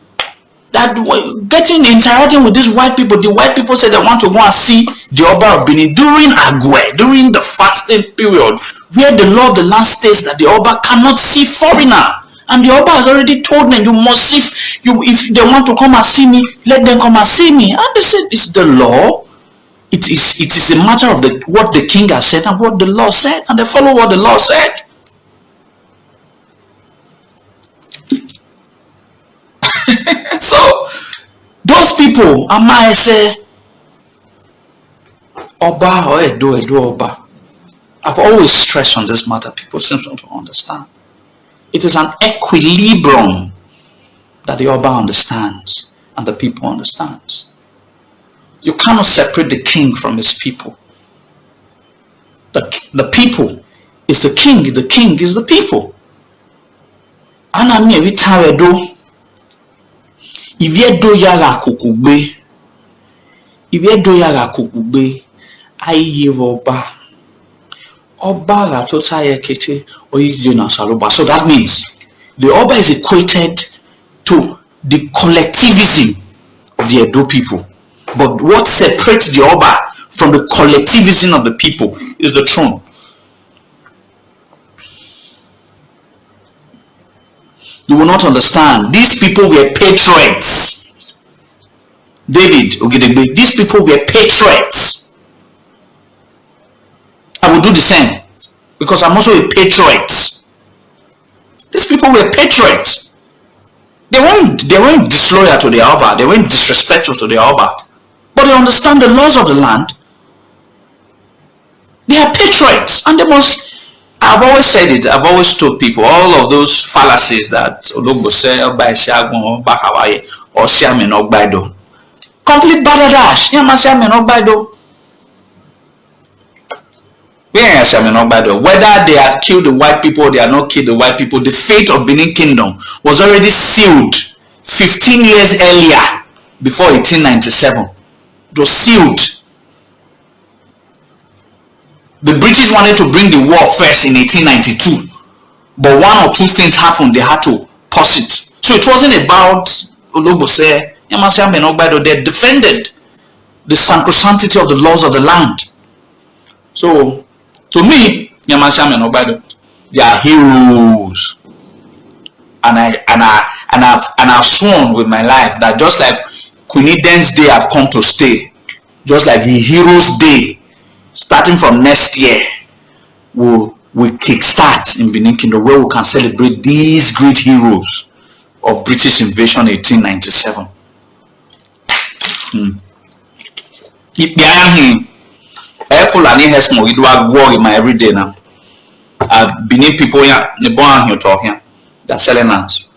that interacting with these white people, the white people said they want to go and see the Oba of Benin during Agwe, during the fasting period, where the law of the land states that the Oba cannot see foreigner. And the Oba has already told them, you must see, if they want to come and see me, let them come and see me. And they said, it's the law. It is a matter of what the king has said and what the law said, and they follow what the law said. So those people, I might say, Oba or Edo Oba. I've always stressed on this matter. People seem to understand. It is an equilibrium that the Oba understands and the people understands. You cannot separate the king from his people. The people is the king is the people. And I mean, every time I do, if you do yaga kukube, I give Oba la tota yekete oyijina saloba. So that means the Oba is equated to the collectivism of the Edo people. But what separates the Oba from the collectivism of the people is the throne. You will not understand. These people were patriots. David Ogedegbe, these people were patriots. I will do the same because I'm also a patriot. These people were patriots. They weren't disloyal to the Oba. They weren't disrespectful to the Oba. But they understand the laws of the land. They are patriots, and they must. I've always said it. I've always told people all of those fallacies that Olobose, Oba Esiagbon, Oba Hawaii, or Siamen Ogbaido. Complete balderdash. Siamen Ogbaido. Yes, I mean, not by the way. Whether they had killed the white people or they had not killed the white people, the fate of Benin Kingdom was already sealed 15 years earlier, before 1897. It was sealed. The British wanted to bring the war first in 1892, but one or two things happened. They had to pause it. So it wasn't about Olobose. They defended the sacrosanctity of the laws of the land. So to me, they are heroes. And I've sworn with my life that just like Queen Eden's day have come to stay, just like the Heroes' Day, starting from next year, we kickstart in Benin Kingdom, where we can celebrate these great heroes of British invasion 1897. Fulani has more. We do a war in my everyday now. Benin people here, the born here talk here. They're selling lands.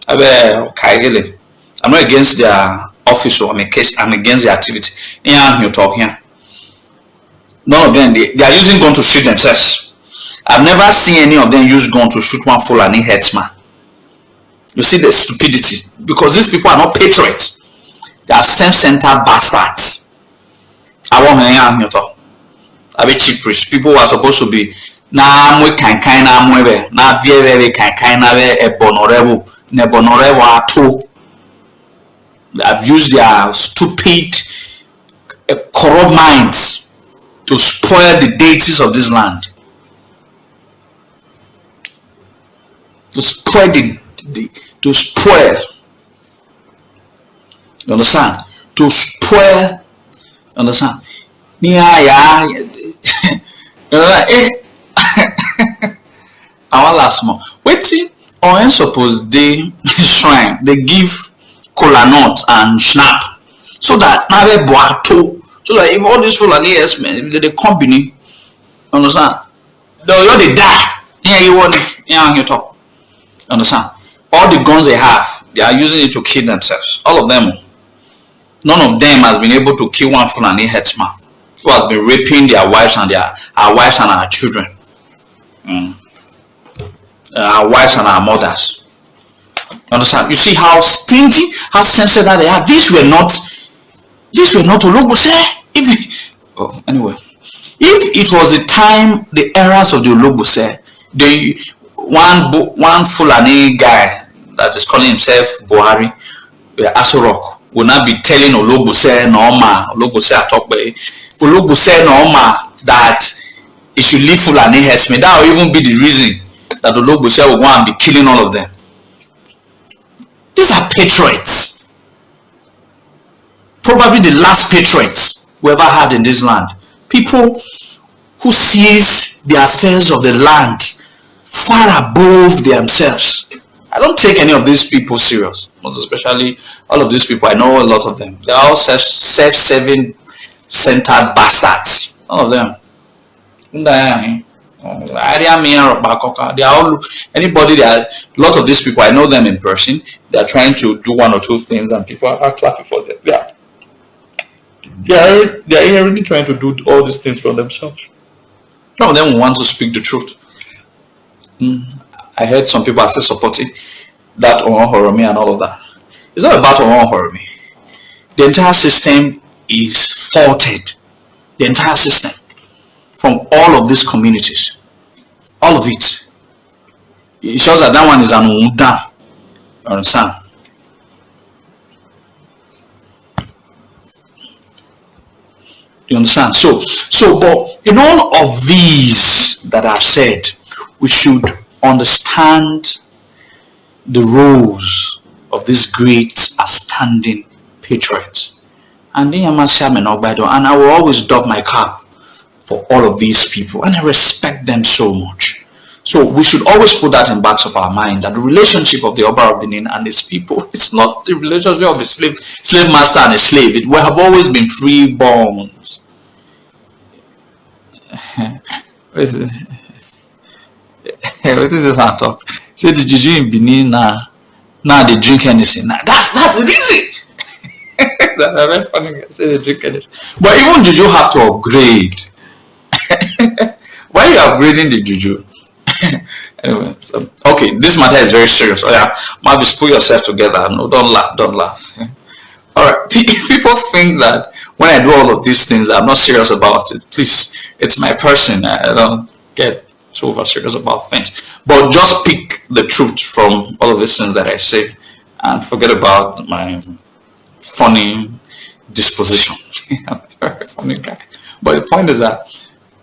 I'm not against their office or I'm against their activity. Yeah, you talk here. None of them, they are using gun to shoot themselves. I've never seen any of them use gun to shoot one Fulani headsman. You see the stupidity, because these people are not patriots. They are self-centered bastards. I want to hear talk. I be chief priest. People who are supposed to be na mwe kankan na mwebe na vie kankan na be ebonorewo ato. They've used their stupid, corrupt minds to spoil the deities of this land. To spoil to spoil. You understand? To spoil. You understand? Yeah. Our last month. Waiting or suppose they shrine, they give cola nut and snap so that now they boato. So that if all these Fulani men, if they company, understand? They die. Yeah, you want it. Yeah, you talk. Understand? All the guns they have, they are using it to kill themselves. All of them. None of them has been able to kill one Fulani headsman who has been raping their wives and our wives and our children. Our wives and our mothers. Understand? You see how stingy, how sensitive they are. These were not Olobose. Anyway, if it was the time, the eras of the Olobose, one Fulani guy that is calling himself Buhari, Asorok, will not be telling Olobose that he should leave Fulani herdsmen. That will even be the reason that Olobose will go and be killing all of them. These are patriots. Probably the last patriots we ever had in this land. People who sees the affairs of the land far above themselves. I don't take any of these people serious. Most especially all of these people. I know a lot of them. They're all self-serving, centered bastards. All of them. They are all anybody. A lot of these people, I know them in person. They are trying to do one or two things, and people are clapping for them. They are really trying to do all these things for themselves. None of them want to speak the truth. I heard some people are still supporting that Horomi and all of that. It's not about Horomi. The entire system is faulted. The entire system. From all of these communities. All of it. It shows that one is an Uda. You understand? You understand? So, but in all of these that I've said, we should understand the roles of these great, outstanding patriots. And then and I will always doff my cap for all of these people, and I respect them so much. So we should always put that in backs of our mind, that the relationship of the Oba of Benin and his people, it's not the relationship of a slave master and a slave. We have always been free bonds. What is this man talk? Say the Juju in Benin now they drink anything. That's the reason. That's very funny. Say they drink anything. But even Juju have to upgrade. Why are you upgrading the juju? Anyway, so, okay, this matter is very serious. Oh yeah, Marvis, pull yourself together. No, don't laugh, don't laugh. All right, people think that when I do all of these things, I'm not serious about it. Please, it's my person. I don't get too over serious about things. But just pick the truth from all of these things that I say, and forget about my funny disposition. I'm a very funny guy. But the point is that,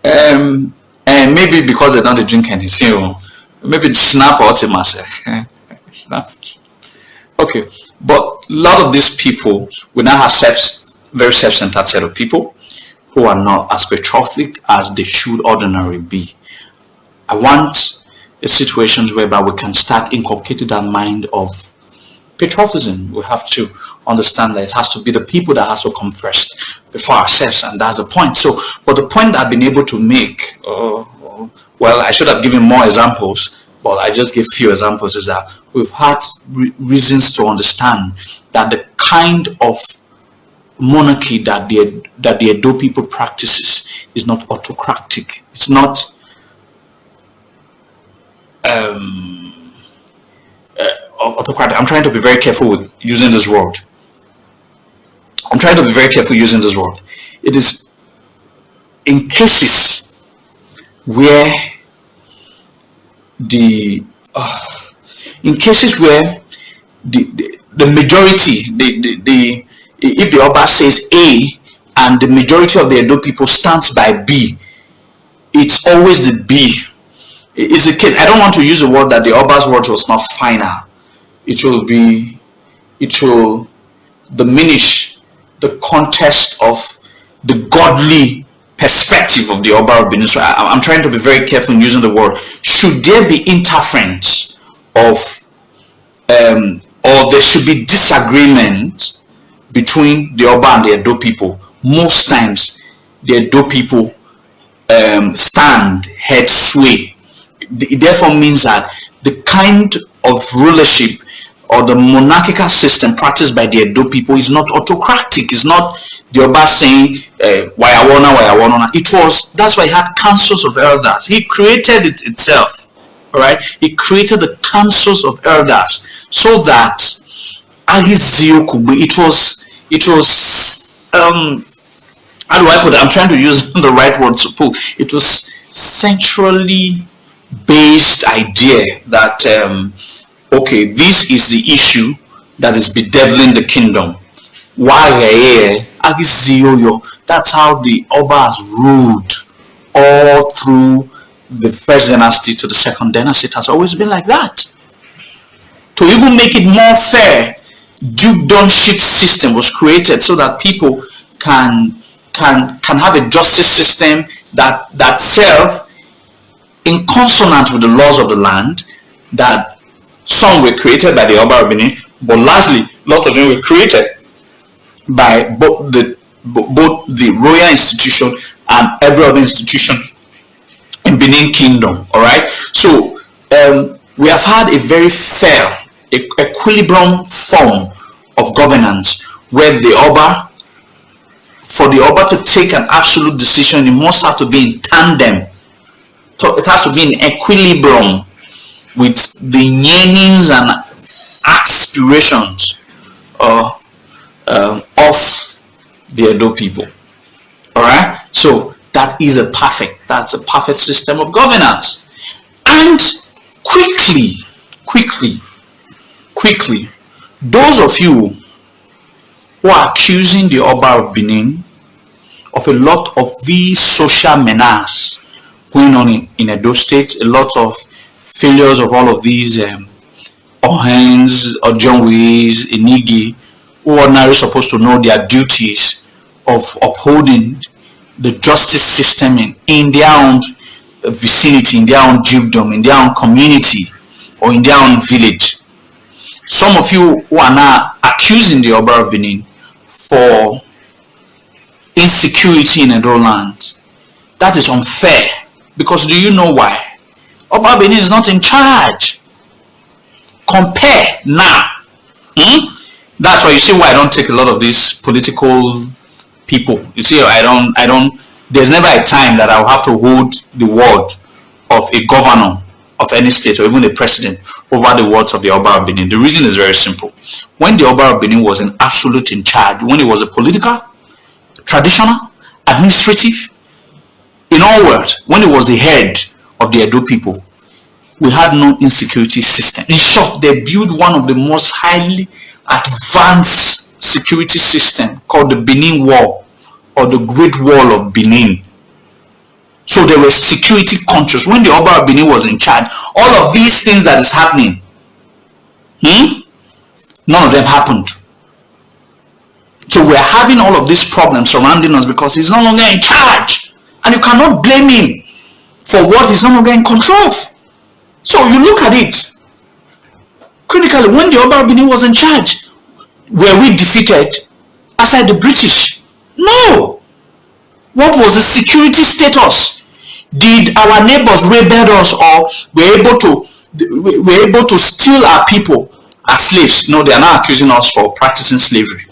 and maybe because they don't drink anything, maybe snap or snap. Okay, but a lot of these people will now have very self-centered set of people who are not as patriotic as they should ordinarily be. I want a situations whereby we can start inculcating that mind of patriotism. We have to understand that it has to be the people that has to come first before ourselves, and that's the point. So, but the point I've been able to make, well, I should have given more examples, but I just give few examples, is that we've had reasons to understand that the kind of monarchy that the Edo people practices is not autocratic. It's not autocratic. I'm trying to be very careful with using this word. It is in cases where the majority, if the Oba says A and the majority of the Edo people stands by B, it's always the B. It's the case. I don't want to use the word that the Oba's word was not final. It will diminish the context of the godly perspective of the Oba of Benin. So I'm trying to be very careful in using the word. Should there be interference of or there should be disagreement between the Oba and the Edo people, most times the Edo people stand, head sway. It therefore means that the kind of rulership or the monarchical system practiced by the Edo people is not autocratic. It's not the Oba saying Wayawana. That's why he had councils of elders. He created it itself. All right, he created the councils of elders so that it was how do I put it? I'm trying to use the right word to put. It was centrally based idea that okay, this is the issue that is bedeviling the kingdom. Why that's how the Obas ruled all through the first dynasty to the second dynasty. It has always been like that. To even make it more fair, dukedomship system was created so that people can have a justice system that serve in consonance with the laws of the land. That some were created by the Oba of Benin, but largely a lot of them were created by both the royal institution and every other institution in Benin Kingdom. All right, so we have had a very fair equilibrium form of governance where for the Oba to take an absolute decision, it must have to be in tandem. So it has to be in equilibrium with the yearnings and aspirations of the Edo people. All right, so that's a perfect system of governance. And quickly, those of you who are accusing the Oba of Benin of a lot of these social menace going on in Edo State, a lot of failures of all of these Ohens, Ojonwis, Inigi, who are ordinarily supposed to know their duties of upholding the justice system in their own vicinity, in their own dukedom, in their own community, or in their own village. Some of you who are now accusing the Oba of Benin for insecurity in Edo land, that is unfair. Because do you know why? Oba of Benin is not in charge. Compare now. That's why you see why I don't take a lot of these political people. You see, I don't There's never a time that I'll have to hold the word of a governor of any state or even a president over the words of the Oba of Benin. The reason is very simple. When the Oba of Benin was in absolute in charge, when it was a political, traditional, administrative, in all words, when it was the head of the Edo people, we had no insecurity system. In short, they built one of the most highly advanced security system called the Benin Wall or the Great Wall of Benin. So they were security conscious. When the Oba of Benin was in charge, all of these things that is happening, none of them happened. So we're having all of these problems surrounding us because he's no longer in charge. And you cannot blame him for what he's no longer in control of. So you look at it critically. When the Oba of Benin was in charge, were we defeated aside the British? No. What was the security status? Did our neighbors rebel us, or were able to steal our people as slaves? No, they are now accusing us for practicing slavery.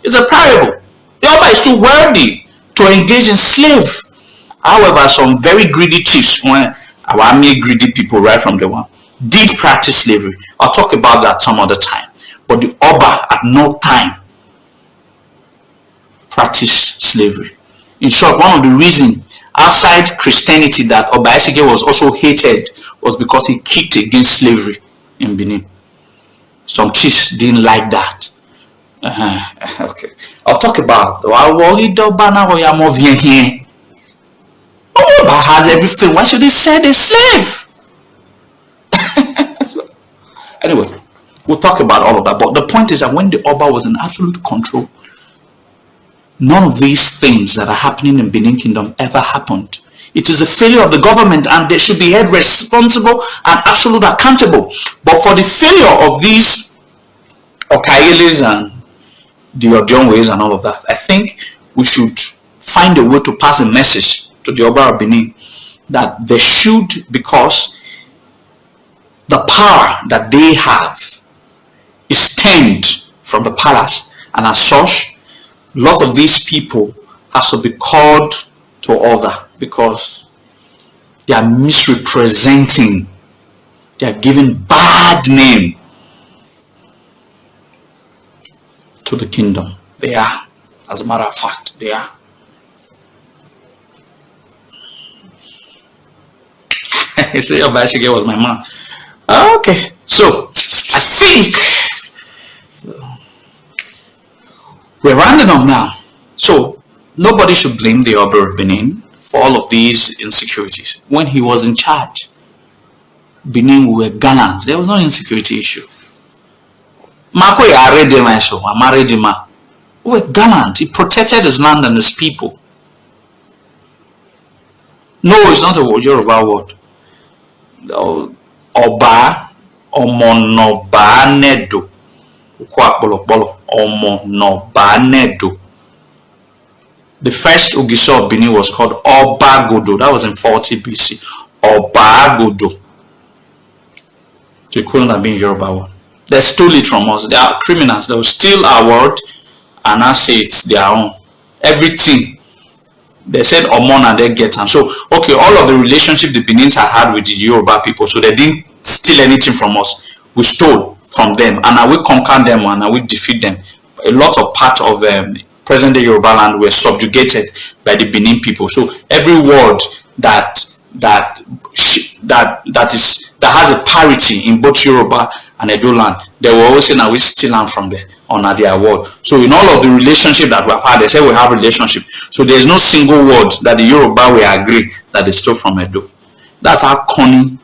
It's a parable. The Oba is too worthy to engage in slave. However, some very greedy chiefs, when our army greedy people right from the one, did practice slavery. I'll talk about that some other time. But the Oba at no time practiced slavery. In short, one of the reasons outside Christianity that Oba Esige was also hated was because he kicked against slavery in Benin. Some chiefs didn't like that. Okay, I'll talk about Oba has everything. Why should he send a slave? So, anyway, we'll talk about all of that. But the point is that when the Oba was in absolute control, none of these things that are happening in Benin Kingdom ever happened. It is a failure of the government, and they should be held responsible and absolutely accountable. But for the failure of these Okayeles and the Ojonways and all of that, I think we should find a way to pass a message to the Oba of Benin that they should, because the power that they have is stemmed from the palace, and as such, a lot of these people has to be called to order because they are misrepresenting, they are giving bad name to the kingdom. They are, as a matter of fact, they are. You say your bicycle was my man. Okay, so I think we're rounding up now. So nobody should blame the Oba of Benin for all of these insecurities. When he was in charge, Benin were gallant. There was no insecurity issue. We were gallant. He protected his land and his people. No, it's not a Yoruba word. Oba Omonoba Nedo. Omonoba. The first Ogiso of Benin was called Oba Godo. That was in 40 BC. Oba Godo. So it couldn't have been Yoruba word. They stole it from us. They are criminals. They will steal our word and now say it's their own. Everything. They said Omon and they get them. So, okay, all of the relationship the Benins had with the Yoruba people, so they didn't steal anything from us. We stole from them, and now we conquer them, and now we defeat them. A lot of part of present-day Yoruba land were subjugated by the Benin people. So every word that has a parity in both Yoruba and Edo land, they will always say, now we steal land from there on their word. So in all of the relationship that we've had, they say we have relationship. So there is no single word that the Yoruba will agree that they stole from Edo. That's how cunning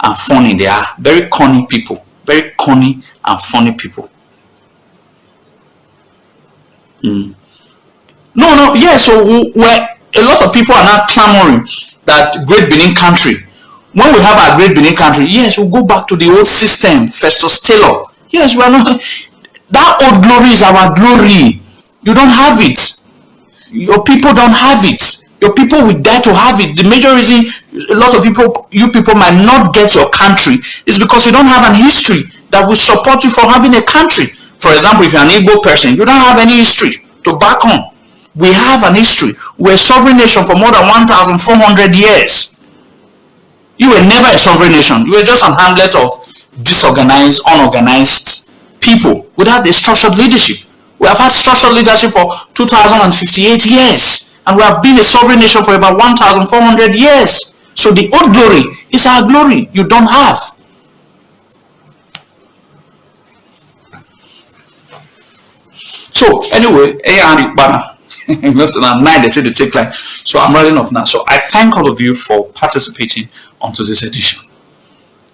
and funny they are. Very cunning people. Very cunning and funny people. So where a lot of people are now clamoring that Great Benin country, when we have our Great Benin country, yes, we'll go back to the old system, Festus Taylor. Yes, we're not. That old glory is our glory. You don't have it. Your people don't have it. Your people will dare to have it. The major reason a lot of people, you people might not get your country is because you don't have an history that will support you for having a country. For example, if you're an Igbo person, you don't have any history to back on. We have an history. We're a sovereign nation for more than 1,400 years. You were never a sovereign nation. You were just an hamlet of disorganized, unorganized people without a structured leadership. We have had structured leadership for 2,058 years, and we have been a sovereign nation for about 1,400 years. So the old glory is our glory. You don't have. So anyway, listen, I'm 9 to take line. So I'm running off now. So I thank all of you for participating onto this edition,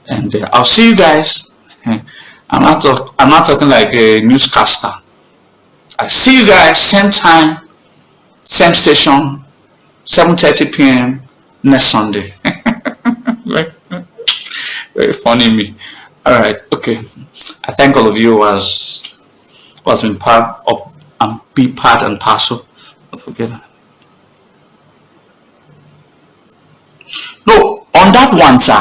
and I'll see you guys. I'm not talking like a newscaster. I see you guys same time, same station, 7:30 p.m. next Sunday. Very funny me. All right, okay. I thank all of you who has been part of and be part and parcel. Don't forget that. No, on that one, sir,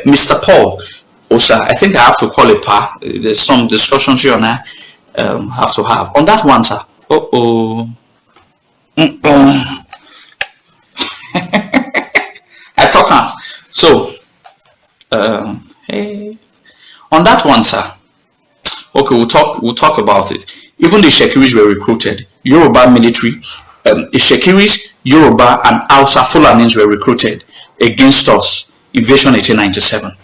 Mr. Paul. Oh, sir, I think I have to call it pa. There's some discussions here and I have to have. On that one, sir. I talk now. So, hey, on that one, sir. Okay, we'll talk about it. Even the Shekiris were recruited. Yoruba military, the Shekiris, Yoruba, and Hausa Fulanis were recruited against us. Invasion 1897.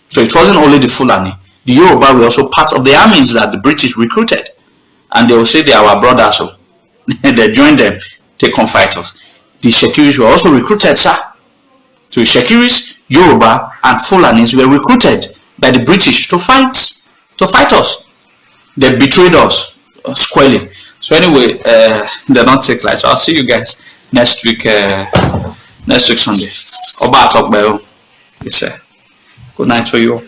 So it wasn't only the Fulani. The Yoruba were also part of the armies that the British recruited. And they will say they are our brothers. So they joined them, they come fight us. The Shekiris were also recruited, sir. So Shekiris, Yoruba, and Fulanis were recruited by the British to fight us. They betrayed us, squarely. So anyway, they don't take light. So I'll see you guys next week Sunday. Oba talk by you. Yes, sir. Good night to you.